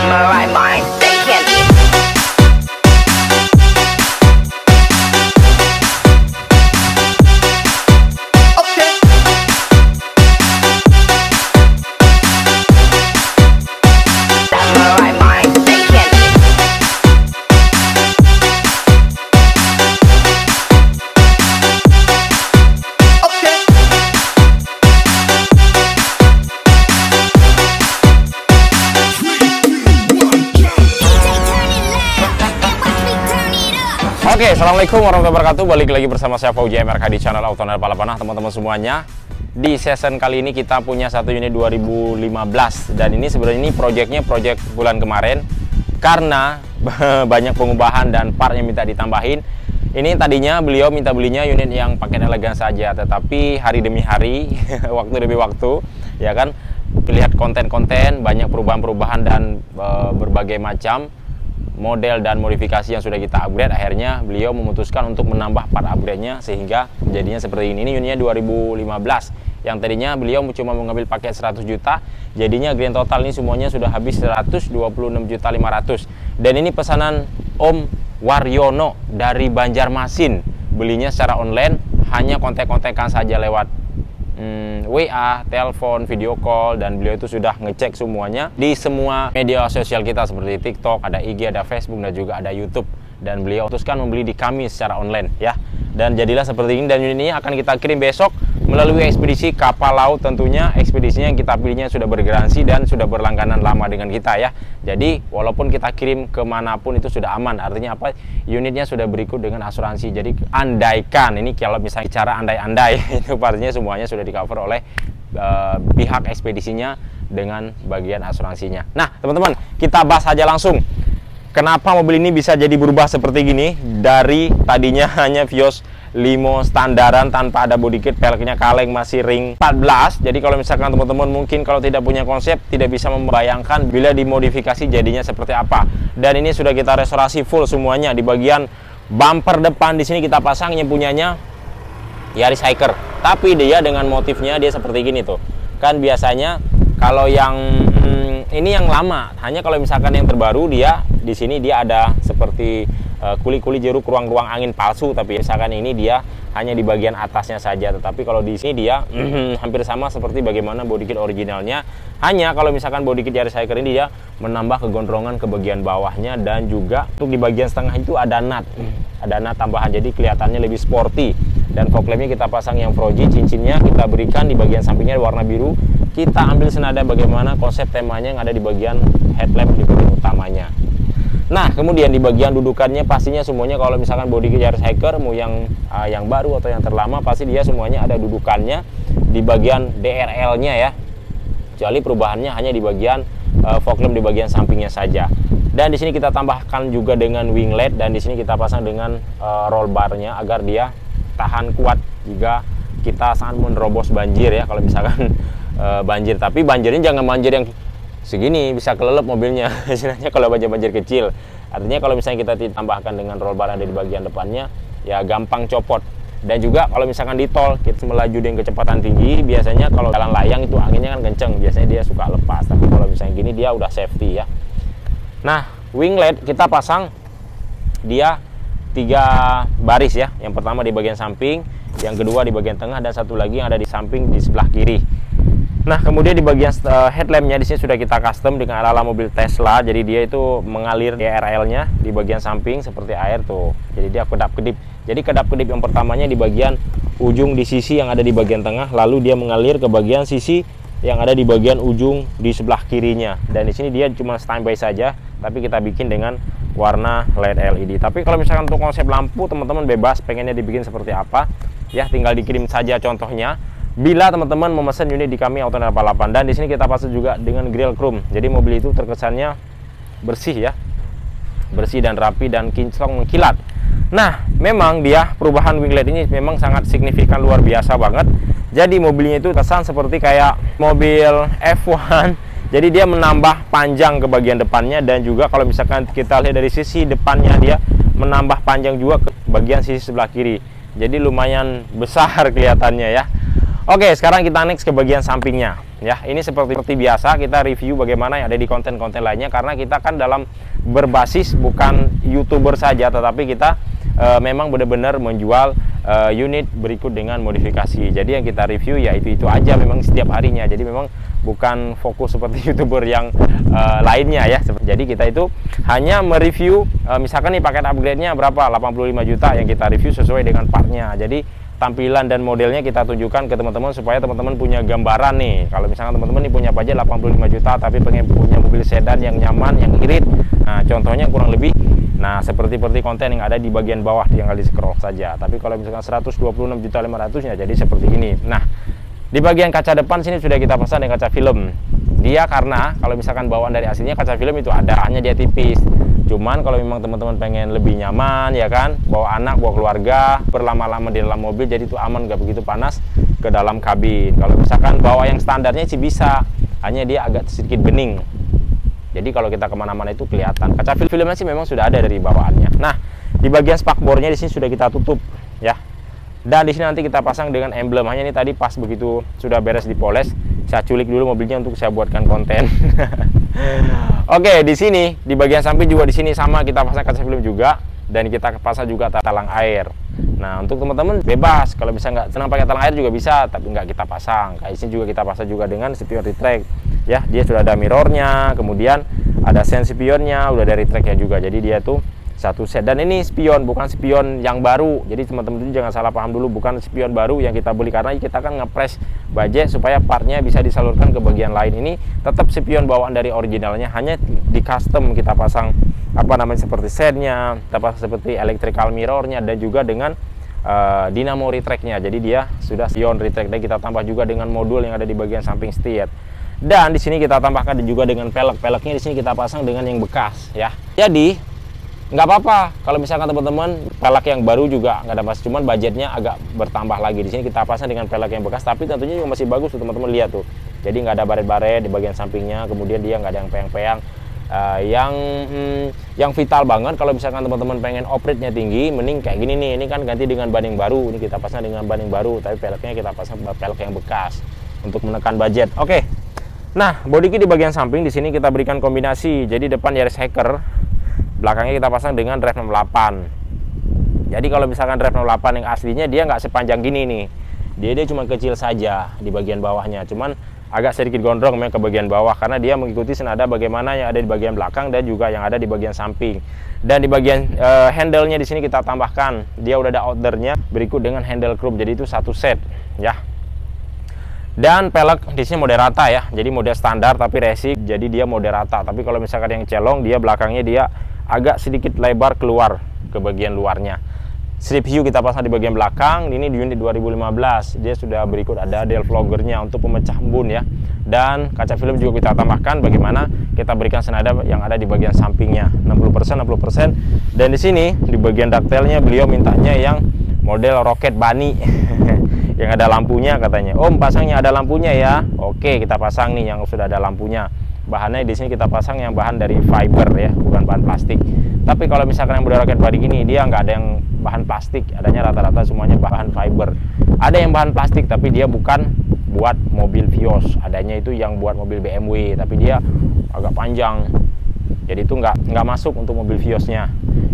my right mind, they can't be. Oke, assalamualaikum warahmatullahi wabarakatuh. Balik lagi bersama saya Fauji MRK di channel Autonel Balapan. Teman-teman semuanya, di season kali ini kita punya satu unit 2015 dan ini sebenarnya project bulan kemarin karena banyak pengubahan dan part yang minta ditambahin. Ini tadinya beliau minta belinya unit yang paket elegan saja, tetapi hari demi hari, waktu demi waktu, ya kan, lihat konten-konten banyak perubahan-perubahan dan berbagai macam model dan modifikasi yang sudah kita upgrade. Akhirnya beliau memutuskan untuk menambah part upgrade-nya sehingga jadinya seperti ini. Ini unitnya 2015 yang tadinya beliau cuma mengambil paket 100 juta, jadinya grand total ini semuanya sudah habis 126.500.000. Dan ini pesanan Om Waryono dari Banjarmasin, belinya secara online, hanya kontak-kontakan saja lewat WA, telepon, video call, dan beliau itu sudah ngecek semuanya di semua media sosial kita seperti TikTok, ada IG, ada Facebook, dan juga ada YouTube. Dan beliau putuskan membeli di kami secara online ya. Dan jadilah seperti ini, dan unit ini akan kita kirim besok melalui ekspedisi kapal laut. Tentunya ekspedisinya yang kita pilihnya sudah bergaransi dan sudah berlangganan lama dengan kita ya. Jadi walaupun kita kirim kemanapun itu sudah aman. Artinya apa? Unitnya sudah berikut dengan asuransi. Jadi andaikan ini, kalau misalnya cara andai-andai itu artinya semuanya sudah di cover oleh pihak ekspedisinya dengan bagian asuransinya. Nah teman-teman, kita bahas aja langsung. Kenapa mobil ini bisa jadi berubah seperti gini? Dari tadinya hanya Vios limo standaran tanpa ada body kit, peleknya kaleng, masih ring 14. Jadi kalau misalkan teman-teman mungkin kalau tidak punya konsep, tidak bisa membayangkan bila dimodifikasi jadinya seperti apa. Dan ini sudah kita restorasi full semuanya. Di bagian bumper depan di sini kita pasang yang punyanya Yaris Hiker. Tapi dia dengan motifnya dia seperti gini tuh. Kan biasanya kalau yang ini yang lama, hanya kalau misalkan yang terbaru dia di sini dia ada seperti kulit-kulit jeruk, ruang-ruang angin palsu, tapi misalkan ini dia hanya di bagian atasnya saja. Tetapi kalau di sini dia hampir sama seperti bagaimana body kit originalnya. Hanya kalau misalkan body kit Yaris Hiker ini dia menambah kegondrongan ke bagian bawahnya, dan juga untuk di bagian setengah itu ada nut, tambahan, jadi kelihatannya lebih sporty. Dan fog lampnya kita pasang yang Fuji, cincinnya kita berikan di bagian sampingnya warna biru. Kita ambil senada bagaimana konsep temanya yang ada di bagian headlamp di bagian utamanya. Nah kemudian di bagian dudukannya pastinya semuanya kalau misalkan body kit Yaris Hiker mau yang baru atau yang terlama, pasti dia semuanya ada dudukannya di bagian DRL-nya ya. Kecuali perubahannya hanya di bagian fog lamp di bagian sampingnya saja. Dan di sini kita tambahkan juga dengan winglet, dan di sini kita pasang dengan roll bar-nya agar dia tahan kuat jika kita sangat menerobos banjir ya. Kalau misalkan banjir, tapi banjirnya jangan banjir yang segini bisa kelelep mobilnya istilahnya kalau banjir kecil. Artinya kalau misalnya kita ditambahkan dengan roll bar ada di bagian depannya ya gampang copot. Dan juga kalau misalkan di tol kita melaju dengan kecepatan tinggi, biasanya kalau jalan layang itu anginnya kan kenceng, biasanya dia suka lepas. Tapi kalau misalnya gini dia udah safety ya. Nah winglet kita pasang dia 3 baris ya. Yang pertama di bagian samping, yang kedua di bagian tengah, dan satu lagi yang ada di samping di sebelah kiri. Nah kemudian di bagian headlampnya di sini sudah kita custom dengan ala mobil Tesla. Jadi dia itu mengalir DRL-nya di bagian samping seperti air tuh. Jadi dia kedap-kedip. Jadi kedap-kedip yang pertamanya di bagian ujung di sisi yang ada di bagian tengah, lalu dia mengalir ke bagian sisi yang ada di bagian ujung di sebelah kirinya. Dan di sini dia cuma standby saja, tapi kita bikin dengan warna LED LED. Tapi kalau misalkan untuk konsep lampu teman-teman bebas pengennya dibikin seperti apa ya, tinggal dikirim saja contohnya bila teman-teman memesan unit di kami Autonel Balapan. Dan di sini kita pasang juga dengan grill chrome, jadi mobil itu terkesannya bersih ya, bersih dan rapi dan kinclong mengkilat. Nah memang dia perubahan winglet ini memang sangat signifikan, luar biasa banget. Jadi mobilnya itu kesan seperti kayak mobil F1. Jadi dia menambah panjang ke bagian depannya, dan juga kalau misalkan kita lihat dari sisi depannya dia menambah panjang juga ke bagian sisi sebelah kiri. Jadi lumayan besar kelihatannya ya. Oke, sekarang kita next ke bagian sampingnya. ya. Ini seperti biasa kita review bagaimana yang ada di konten-konten lainnya, karena kita kan dalam berbasis bukan YouTuber saja, tetapi kita memang benar-benar menjual unit berikut dengan modifikasi. Jadi yang kita review ya itu aja memang setiap harinya. Jadi memang bukan fokus seperti YouTuber yang lainnya ya. Jadi kita itu hanya mereview misalkan nih paket upgrade-nya berapa, 85 juta, yang kita review sesuai dengan partnya. Jadi tampilan dan modelnya kita tunjukkan ke teman-teman supaya teman-teman punya gambaran nih. Kalau misalkan teman-teman nih punya budget 85 juta tapi pengen punya mobil sedan yang nyaman, yang irit. Nah, contohnya kurang lebih seperti konten yang ada di bagian bawah, tinggal di scroll saja. Tapi kalau misalkan 126.500.000 ya jadi seperti ini. Nah, di bagian kaca depan sini sudah kita pasang dengan kaca film. Dia karena kalau misalkan bawaan dari aslinya kaca film itu ada, hanya dia tipis. Cuman kalau memang teman-teman pengen lebih nyaman ya kan, bawa anak, bawa keluarga, berlama-lama di dalam mobil, jadi itu aman, gak begitu panas ke dalam kabin. Kalau misalkan bawa yang standarnya sih bisa, hanya dia agak sedikit bening. Jadi kalau kita kemana-mana itu kelihatan. Kaca filmnya sih memang sudah ada dari bawaannya. Nah, di bagian spakbornya di sini sudah kita tutup ya. Dan di sini nanti kita pasang dengan emblem. Hanya ini tadi pas begitu sudah beres dipoles, saya culik dulu mobilnya untuk saya buatkan konten. Oke, di sini di bagian samping juga di sini sama kita pasang kaca film juga, dan kita pasang juga talang air. Nah, untuk teman-teman bebas kalau bisa nggak senang pakai talang air juga bisa, tapi nggak kita pasang. Kayak sini juga kita pasang juga dengan spion retract. Ya, dia sudah ada mirrornya, kemudian ada sen spionnya, udah dari retractnya juga. Jadi dia tuh satu set, dan ini spion bukan spion yang baru. Jadi teman-teman itu jangan salah paham dulu, bukan spion baru yang kita beli, karena kita kan ngepres budget supaya partnya bisa disalurkan ke bagian lain. Ini tetap spion bawaan dari originalnya, hanya di custom kita pasang seperti setnya, seperti electrical mirrornya, dan juga dengan dynamo retract-nya. Jadi dia sudah spion retract, dan kita tambah juga dengan modul yang ada di bagian samping setir. Dan di sini kita tambahkan juga dengan peleknya di sini kita pasang dengan yang bekas ya. Jadi nggak apa-apa kalau misalkan teman-teman pelek yang baru juga nggak ada masalah, cuman budgetnya agak bertambah lagi. Di sini kita pasang dengan pelek yang bekas, tapi tentunya juga masih bagus tuh teman-teman, lihat tuh. Jadi nggak ada baret-baret di bagian sampingnya, kemudian dia nggak ada yang peyang-peyang. Yang vital banget kalau misalkan teman-teman pengen operate-nya tinggi, mending kayak gini nih. Ini kan ganti dengan ban yang baru, ini kita pasang dengan ban yang baru, tapi peleknya kita pasang pelek yang bekas untuk menekan budget. Oke. Nah, body kit di bagian samping di sini kita berikan kombinasi. Jadi depan Yaris Hacker, belakangnya kita pasang dengan Rev 68. Jadi kalau misalkan Rev 68 yang aslinya dia nggak sepanjang gini nih. Dia cuma kecil saja di bagian bawahnya. Cuman agak sedikit gondrong memang ke bagian bawah, karena dia mengikuti senada bagaimana yang ada di bagian belakang dan juga yang ada di bagian samping. Dan di bagian handle-nya di sini kita tambahkan, dia udah ada outernya berikut dengan handle croup. Jadi itu satu set ya. Dan pelek di sini mode rata ya. Jadi mode standar tapi racing, jadi dia mode rata. Tapi kalau misalkan yang celong, dia belakangnya dia agak sedikit lebar keluar ke bagian luarnya. Strip view kita pasang di bagian belakang. Ini di unit 2015. Dia sudah berikut ada del vloggernya untuk pemecah embun ya. Dan kaca film juga kita tambahkan bagaimana kita berikan senada yang ada di bagian sampingnya. 60%. Dan di sini di bagian detailnya beliau mintanya yang model Rocket Bunny. Yang ada lampunya katanya. Om, pasangnya ada lampunya ya. Oke, kita pasang nih yang sudah ada lampunya. Bahannya di sini kita pasang yang bahan dari fiber ya, bukan bahan plastik. Tapi kalau misalkan yang model Rocket Bunny gini, dia nggak ada yang bahan plastik, adanya rata-rata semuanya bahan fiber. Ada yang bahan plastik tapi dia bukan buat mobil Vios, adanya itu yang buat mobil BMW, tapi dia agak panjang. Jadi itu nggak masuk untuk mobil Viosnya.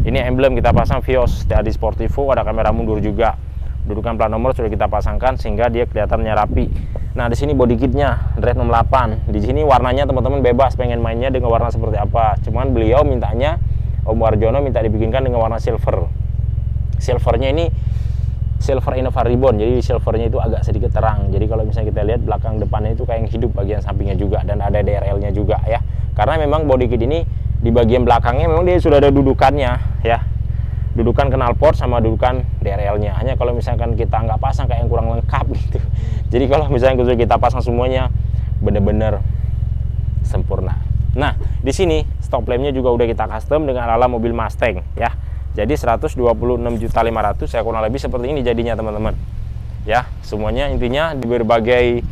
Ini emblem kita pasang Vios dari Sportivo, ada kamera mundur juga. Dudukan plat nomor sudah kita pasangkan sehingga dia kelihatannya rapi. Nah, di sini body kitnya Rev 68. Di sini warnanya teman-teman bebas pengen mainnya dengan warna seperti apa. Cuman beliau mintanya, Om Warjono minta dibikinkan dengan warna silver. Silvernya ini silver Innova Ribbon. Jadi silvernya itu agak sedikit terang. Jadi kalau misalnya kita lihat belakang depannya itu kayak yang hidup, bagian sampingnya juga, dan ada DRL-nya juga ya. Karena memang body kit ini di bagian belakangnya memang dia sudah ada dudukannya ya. Dudukan knalpot sama dudukan DRL-nya. Hanya kalau misalkan kita nggak pasang kayak yang kurang lengkap gitu. Jadi kalau misalnya kita pasang semuanya bener-bener sempurna. Nah, di sini stop lampnya juga udah kita custom dengan ala mobil Mustang ya. Jadi 126.500.000 ya, kurang lebih seperti ini jadinya teman-teman. Ya, semuanya intinya di berbagai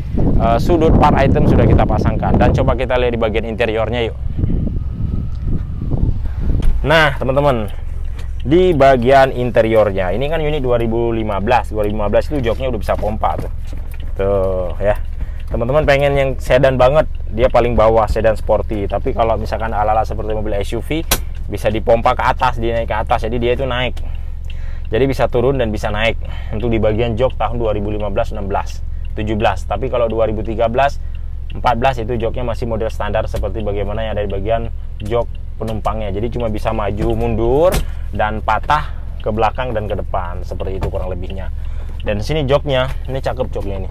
sudut part item sudah kita pasangkan. Dan coba kita lihat di bagian interiornya yuk. Nah, teman-teman, di bagian interiornya ini kan unit 2015 itu joknya udah bisa pompa tuh ya teman-teman pengen yang sedan banget, dia paling bawah, sedan sporty. Tapi kalau misalkan ala-ala seperti mobil SUV, bisa dipompa ke atas, dinaik ke atas, jadi dia itu naik. Jadi bisa turun dan bisa naik. Untuk di bagian jok tahun 2015, 16, 17. Tapi kalau 2013, 14 itu joknya masih model standar seperti bagaimana yang ada di bagian jok penumpangnya. Jadi cuma bisa maju, mundur, dan patah ke belakang dan ke depan. Seperti itu kurang lebihnya. Dan sini joknya, ini cakep joknya ini.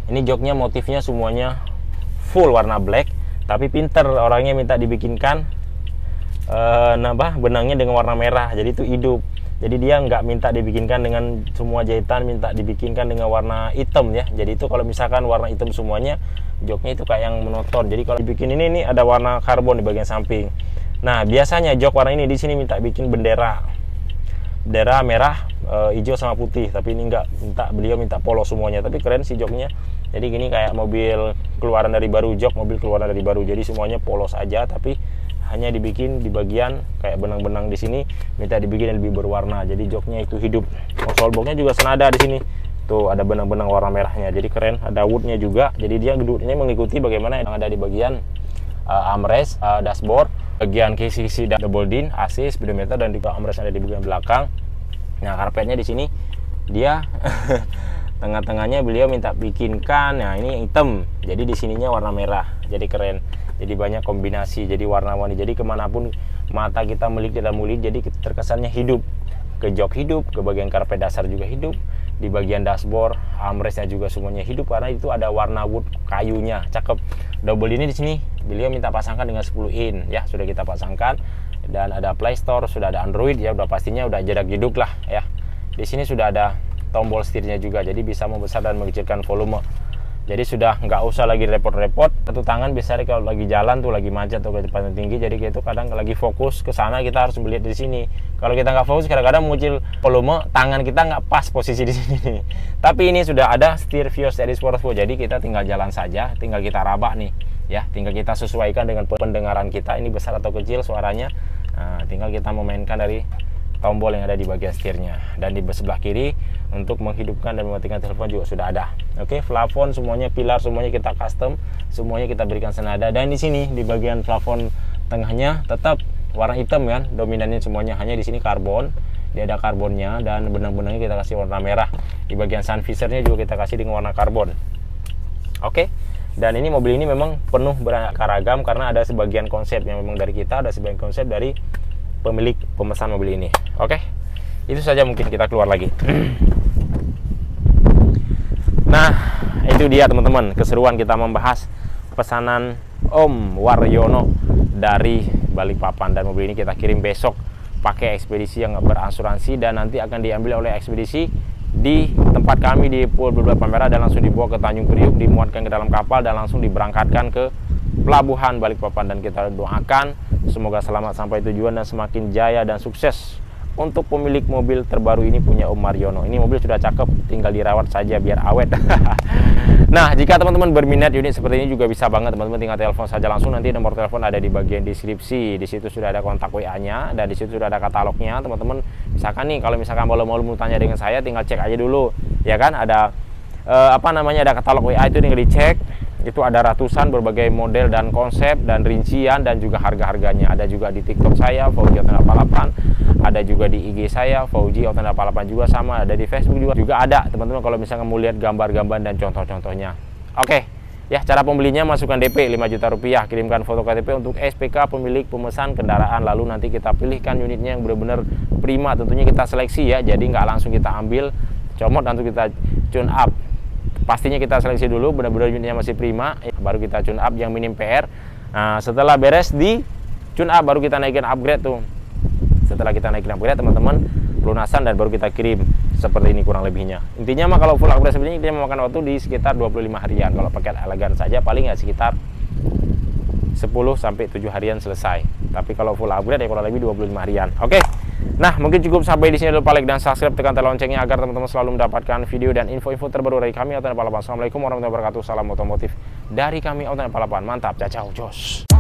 Ini joknya motifnya semuanya full warna black, tapi pinter orangnya minta dibikinkan benangnya dengan warna merah. Jadi itu hidup. Jadi dia nggak minta dibikinkan dengan semua jahitan, minta dibikinkan dengan warna hitam ya. Jadi itu kalau misalkan warna hitam semuanya, joknya itu kayak yang monoton. Jadi kalau dibikin ini ada warna karbon di bagian samping. Nah biasanya jok warna ini di sini minta bikin bendera merah, hijau sama putih. Tapi ini nggak, beliau minta polos semuanya. Tapi keren sih joknya. Jadi gini kayak mobil keluaran dari baru, jok mobil keluaran dari baru. Jadi semuanya polos aja, tapi hanya dibikin di bagian kayak benang-benang di sini, minta dibikin yang lebih berwarna. Jadi joknya itu hidup. Konsol boxnya juga senada di sini. Tuh ada benang-benang warna merahnya. Jadi keren. Ada woodnya juga. Jadi dia duduknya mengikuti bagaimana yang ada di bagian armrest, dashboard, bagian kisi double din, AC, speedometer, dan juga armrest ada di bagian belakang. Nah karpetnya di sini dia tengah-tengahnya beliau minta bikinkan. Nah ini hitam. Jadi di sininya warna merah. Jadi keren. Jadi banyak kombinasi, jadi warna-warni. Jadi kemanapun mata kita melihat dalam mulut, jadi terkesannya hidup. Ke jok hidup, ke bagian karpet dasar juga hidup, di bagian dashboard, armrestnya juga semuanya hidup karena itu ada warna wood kayunya, cakep. Double ini di sini beliau minta pasangkan dengan 10 in ya, sudah kita pasangkan. Dan ada Play Store, sudah ada Android ya, udah pastinya udah jedak jeduk lah ya. Di sini sudah ada tombol setirnya juga, jadi bisa membesar dan mengecilkan volume. Jadi sudah nggak usah lagi repot-repot. Satu tangan biasanya kalau lagi jalan tuh lagi macet atau kecepatan tinggi, jadi kayak itu kadang lagi fokus ke sana kita harus melihat di sini. Kalau kita nggak fokus kadang-kadang muncul volume, tangan kita nggak pas posisi di sini. Tapi ini sudah ada steer Vios dari Sportvo, jadi kita tinggal jalan saja, tinggal kita rabak nih ya, tinggal kita sesuaikan dengan pendengaran kita ini besar atau kecil suaranya. Nah, tinggal kita memainkan dari tombol yang ada di bagian setirnya. Dan di sebelah kiri untuk menghidupkan dan mematikan telepon juga sudah ada. Oke, plafon semuanya, pilar semuanya kita custom, semuanya kita berikan senada. Dan di sini di bagian plafon tengahnya tetap warna hitam kan, dominannya semuanya, hanya di sini karbon. Dia ada karbonnya dan benang-benangnya kita kasih warna merah. Di bagian sun visornya juga kita kasih dengan warna karbon. Oke. Dan ini mobil ini memang penuh beraneka ragam karena ada sebagian konsep yang memang dari kita, ada sebagian konsep dari pemilik pemesan mobil ini. Oke, itu saja, mungkin kita keluar lagi. Nah, itu dia teman-teman, keseruan kita membahas pesanan Om Waryono dari Balikpapan. Dan mobil ini kita kirim besok pakai ekspedisi yang berasuransi, dan nanti akan diambil oleh ekspedisi di tempat kami di Pulau Palmera dan langsung dibawa ke Tanjung Priuk, dimuatkan ke dalam kapal dan langsung diberangkatkan ke pelabuhan Balikpapan. Dan kita doakan semoga selamat sampai tujuan dan semakin jaya dan sukses untuk pemilik mobil terbaru ini punya Om Waryono. Ini mobil sudah cakep, tinggal dirawat saja biar awet. Nah, jika teman-teman berminat unit seperti ini juga bisa banget teman-teman, tinggal telepon saja langsung. Nanti nomor telepon ada di bagian deskripsi. Di situ sudah ada kontak WA-nya dan di situ sudah ada katalognya. Teman-teman misalkan nih, kalau misalkan mau tanya dengan saya, tinggal cek aja dulu. Ya kan, ada ada katalog WA, itu tinggal dicek. Itu ada ratusan berbagai model dan konsep dan rincian dan juga harga-harganya. Ada juga di TikTok saya, Fauji Auto 88. Ada juga di IG saya, Fauji Auto 88 juga sama. Ada di Facebook juga ada, teman-teman, kalau misalnya mau lihat gambar-gambar dan contoh-contohnya. Oke, ya, cara pembelinya masukkan DP 5 juta rupiah, kirimkan foto KTP untuk SPK pemilik pemesan kendaraan. Lalu nanti kita pilihkan unitnya yang benar-benar prima. Tentunya kita seleksi ya, jadi nggak langsung kita ambil comot untuk kita tune up. Pastinya kita seleksi dulu benar-benar unitnya masih prima, baru kita tune up yang minim PR. Nah, setelah beres di tune up baru kita naikin upgrade tuh. Setelah kita naikin upgrade teman-teman, pelunasan dan baru kita kirim. Seperti ini kurang lebihnya. Intinya mah kalau full upgrade seperti ini dia memakan waktu di sekitar 25 harian. Kalau paket elegan saja paling ya sekitar 10 sampai 7 harian selesai. Tapi kalau full upgrade ya kurang lebih 25 harian. Oke. Nah, mungkin cukup sampai di sini dulu. Like dan subscribe, tekan tombol loncengnya agar teman-teman selalu mendapatkan video dan info-info terbaru dari kami Auto 88. Assalamualaikum warahmatullahi wabarakatuh. Salam otomotif dari kami Auto 88. Mantap, cacau, jos.